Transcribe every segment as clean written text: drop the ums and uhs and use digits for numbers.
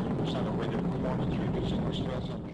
100% of radio performance reducing the stress on the.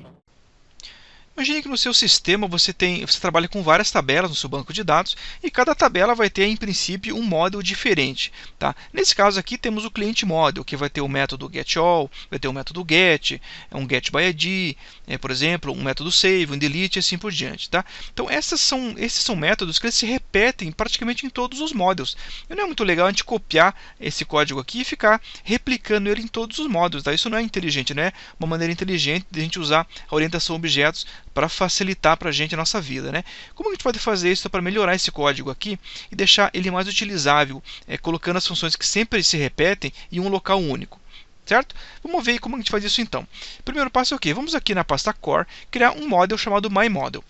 Imagine que no seu sistema você trabalha com várias tabelas no seu banco de dados e cada tabela vai ter, em princípio, um model diferente. Tá? Nesse caso aqui temos o cliente model, que vai ter o método getAll, vai ter o método get, um getById, por exemplo, um método save, um delete e assim por diante. Tá? Então esses são métodos que eles se repetem praticamente em todos os models. E não é muito legal a gente copiar esse código aqui e ficar replicando ele em todos os models. Tá? Isso não é inteligente, não é uma maneira inteligente de a gente usar a orientação a objetos para facilitar para a gente a nossa vida. Né? Como a gente pode fazer isso para melhorar esse código aqui e deixar ele mais utilizável, colocando as funções que sempre se repetem em um local único? Certo? Vamos ver como a gente faz isso então. O primeiro passo é o quê? Vamos aqui na pasta core criar um model chamado myModel.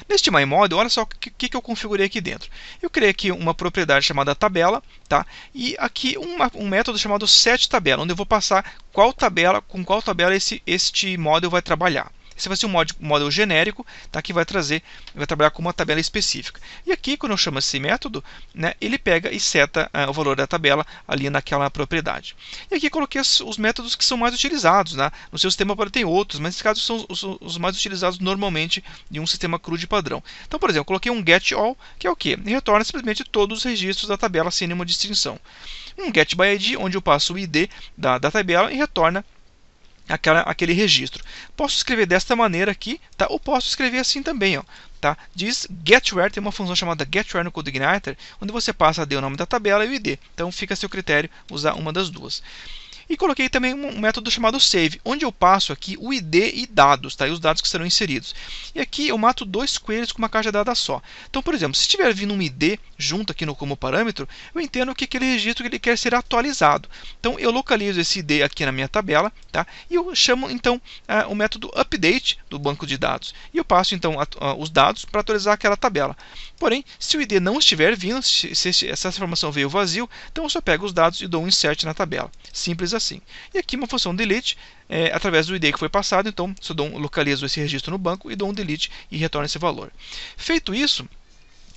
Neste myModel, olha só o que eu configurei aqui dentro. Eu criei aqui uma propriedade chamada tabela, tá? E aqui um método chamado setTabela, onde eu vou passar com qual tabela este model vai trabalhar. Esse vai ser um model genérico, tá, que vai trabalhar com uma tabela específica. E aqui, quando eu chamo esse método, né, ele pega e seta o valor da tabela ali naquela propriedade. E aqui coloquei os métodos que são mais utilizados. Né? No seu sistema pode ter outros, mas nesse caso são os mais utilizados normalmente em um sistema cru de padrão. Então, por exemplo, eu coloquei um getAll, que é o quê? Ele retorna simplesmente todos os registros da tabela sem nenhuma distinção. Um getById, onde eu passo o ID da tabela e retorna aquele registro. Posso escrever desta maneira aqui, tá? Ou posso escrever assim também, ó, tá? Diz getWhere, tem uma função chamada getWhere no CodeIgniter, onde você passa o nome da tabela e o ID. Então fica a seu critério usar uma das duas. E coloquei também um método chamado save, onde eu passo aqui o ID e dados, tá? E os dados que serão inseridos. E aqui eu mato dois coelhos com uma caixa de dada só. Então, por exemplo, se estiver vindo um ID junto aqui como parâmetro, eu entendo que aquele registro que ele quer ser atualizado. Então, eu localizo esse ID aqui na minha tabela, tá? E eu chamo, então, o método update do banco de dados. E eu passo, então, os dados para atualizar aquela tabela. Porém, se o ID não estiver vindo, se essa informação veio vazio, então eu só pego os dados e dou um insert na tabela. Simples assim. E aqui uma função delete, através do ID que foi passado, então só localizo esse registro no banco e dou um delete e retorno esse valor. Feito isso,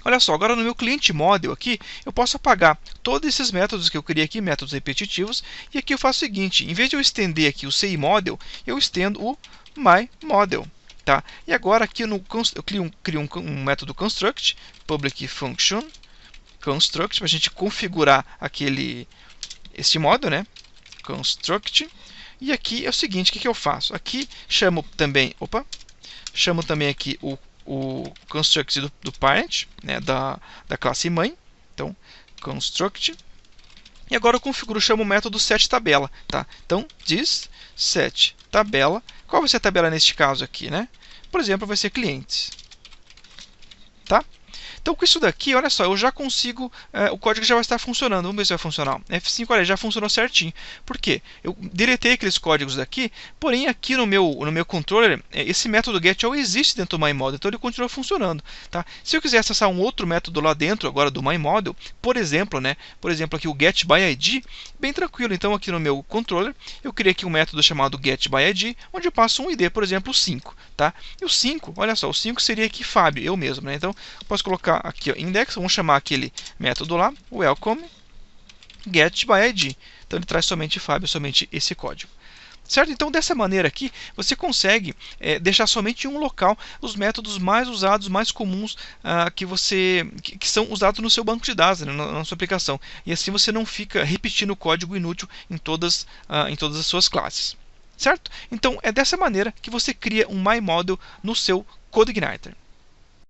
olha só, agora no meu cliente model aqui, eu posso apagar todos esses métodos que eu criei aqui, métodos repetitivos, e aqui eu faço o seguinte, em vez de eu estender aqui o CIModel, eu estendo o myModel. Tá? E agora aqui eu crio um método construct, public function construct, para a gente configurar este model, né? Construct. E aqui é o seguinte, o que eu faço? Aqui chamo também aqui o construct do parent, né, da classe mãe. Então, construct. E agora eu chamo o método setTabela. Tá? Então, diz setTabela. Qual vai ser a tabela neste caso aqui? Né? Por exemplo, vai ser clientes. Tá? Então, com isso daqui, olha só, eu já consigo, o código já vai estar funcionando. Vamos ver se vai funcionar. F5, olha, já funcionou certinho. Por quê? Eu deletei aqueles códigos daqui, porém aqui no meu controller, esse método getAll existe dentro do myModel, então ele continua funcionando. Tá? Se eu quiser acessar um outro método lá dentro, agora do myModel, por exemplo, aqui o getById, bem tranquilo. Então, aqui no meu controller, eu criei aqui um método chamado getById, onde eu passo um ID, por exemplo, 5. Tá? E o 5, olha só, o 5 seria aqui Fábio, eu mesmo. Né? Então, eu posso colocar aqui, ó, index, vamos chamar aquele método lá, welcome getById. Então ele traz somente Fábio, somente esse código. Certo? Então dessa maneira aqui, você consegue deixar somente em um local os métodos mais usados, mais comuns, que são usados no seu banco de dados, né, na sua aplicação. E assim você não fica repetindo código inútil em todas as suas classes. Certo? Então é dessa maneira que você cria um myModel no seu CodeIgniter.